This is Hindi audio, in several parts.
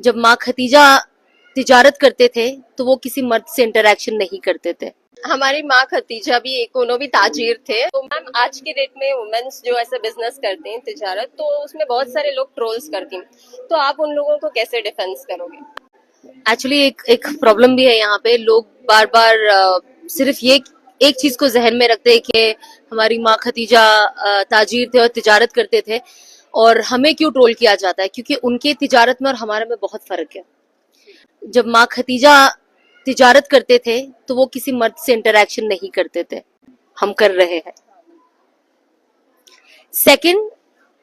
जब माँ खतीजा तिजारत करते थे तो वो किसी मर्द से इंटरेक्शन नहीं करते थे। हमारी माँ खतीजा भी एक उन्हों भी ताजिर थे। तो मैम आज की डेट में वुमेन्स जो ऐसे बिजनेस करती हैं तिजारत, तो उसमें बहुत सारे लोग ट्रोल्स करती हैं, तो आप उन लोगों को कैसे डिफेंस करोगे? एक्चुअली एक प्रॉब्लम भी है यहाँ पे, लोग बार बार सिर्फ ये एक चीज को जहन में रखते हैं कि हमारी माँ खतीजा ताजिर थे और तिजारत करते थे, और हमें क्यों ट्रोल किया जाता है, क्योंकि उनके तिजारत में और हमारे में बहुत फर्क है। जब माँ खतीजा तिजारत करते थे तो वो किसी मर्द से इंटरेक्शन नहीं करते थे, हम कर रहे हैं। सेकंड,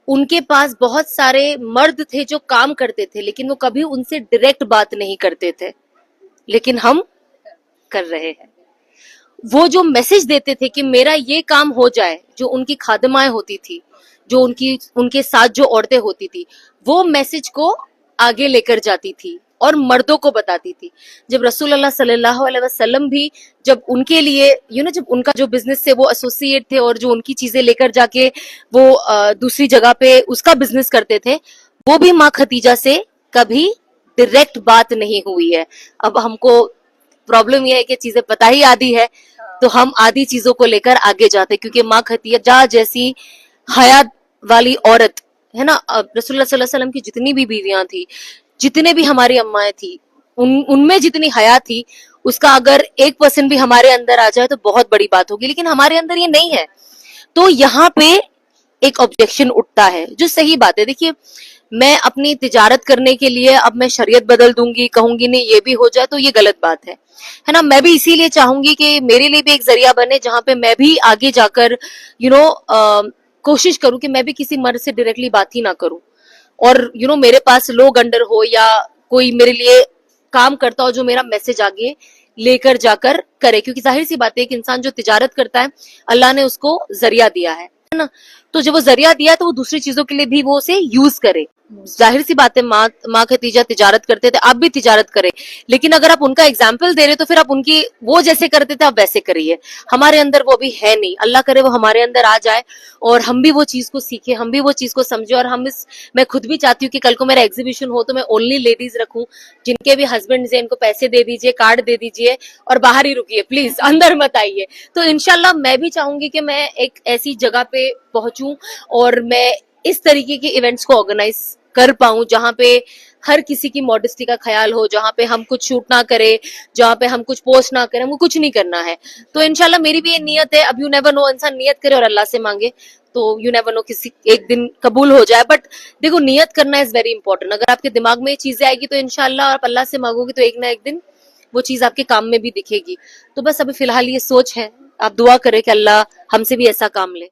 उनके पास बहुत सारे मर्द थे जो काम करते थे, लेकिन वो कभी उनसे डायरेक्ट बात नहीं करते थे, लेकिन हम कर रहे हैं। वो जो मैसेज देते थे कि मेरा ये काम हो जाए, जो उनकी खादिमाएं होती थी, जो उनके साथ जो औरतें होती थी, वो मैसेज को आगे लेकर जाती थी और मर्दों को बताती थी। जब रसूलुल्लाह सल्लल्लाहु अलैहि वसल्लम भी जब उनके लिए जब उनका जो बिजनेस से वो एसोसिएट थे और जो उनकी चीजें लेकर जाके वो दूसरी जगह पे उसका बिजनेस करते थे, वो भी माँ खतीजा से कभी डायरेक्ट बात नहीं हुई है। अब हमको प्रॉब्लम यह है कि चीजें पता ही आधी है, तो हम आधी चीजों को लेकर आगे जाते, क्योंकि माँ खतीजा जैसी हया वाली औरत है ना, रसूलुल्लाह सल्लल्लाहु अलैहि वसल्लम की जितनी भी बीवियां थी, जितने भी हमारी अम्माएं थी, उनमें जितनी हया थी, उसका अगर 1% भी हमारे अंदर आ जाए तो बहुत बड़ी बात होगी, लेकिन हमारे अंदर ये नहीं है। तो यहाँ पे एक ऑब्जेक्शन उठता है, जो सही बात है। देखिए, मैं अपनी तिजारत करने के लिए अब मैं शरीयत बदल दूंगी, कहूंगी नहीं ये भी हो जाए, तो ये गलत बात है ना। मैं भी इसीलिए चाहूंगी कि मेरे लिए भी एक जरिया बने जहां पे मैं भी आगे जाकर कोशिश करूं कि मैं भी किसी मर्द से डायरेक्टली बात ही ना करूं, और मेरे पास लोग अंडर हो या कोई मेरे लिए काम करता हो जो मेरा मैसेज आगे लेकर जाकर करे, क्योंकि जाहिर सी बात है एक इंसान जो तिजारत करता है, अल्लाह ने उसको जरिया दिया है ना। तो जब वो जरिया दिया तो वो दूसरी चीजों के लिए भी वो उसे यूज करे। जाहिर सी बात है माँ खतीजा तिजारत करते थे, आप भी तिजारत करें, लेकिन अगर आप उनका एग्जाम्पल दे रहे तो फिर आप उनकी वो जैसे करते थे आप वैसे करिए। हमारे अंदर वो भी है नहीं, अल्लाह करे वो हमारे अंदर आ जाए और हम भी वो चीज को सीखे, हम भी वो चीज को समझे। और मैं खुद भी चाहती हूँ कि कल को मेरा एग्जीबिशन हो तो मैं ओनली लेडीज रखूं, जिनके भी हस्बैंड है इनको पैसे दे दीजिए, कार्ड दे दीजिए और बाहर ही रुकिए, प्लीज अंदर मत आइए। तो इंशाल्लाह मैं भी चाहूंगी कि मैं एक ऐसी जगह पे पहुंचूं और मैं इस तरीके के इवेंट्स को ऑर्गेनाइज कर पाऊं जहां पे हर किसी की मॉडेस्टी का ख्याल हो, जहां पे हम कुछ शूट ना करें, जहां पे हम कुछ पोस्ट ना करें, हमको कुछ नहीं करना है। तो इंशाल्लाह मेरी भी ये नियत है। अब यू नेवर नो, इंसान नियत करे और अल्लाह से मांगे तो यू नेवर नो, किसी एक दिन कबूल हो जाए। बट देखो, नियत करना इज वेरी इंपॉर्टेंट। अगर आपके दिमाग में ये चीजें आएगी तो इंशाल्लाह आप अल्लाह से मांगोगे तो एक ना एक दिन वो चीज आपके काम में भी दिखेगी। तो बस अभी फिलहाल ये सोच है, आप दुआ करें कि अल्लाह हमसे भी ऐसा काम ले।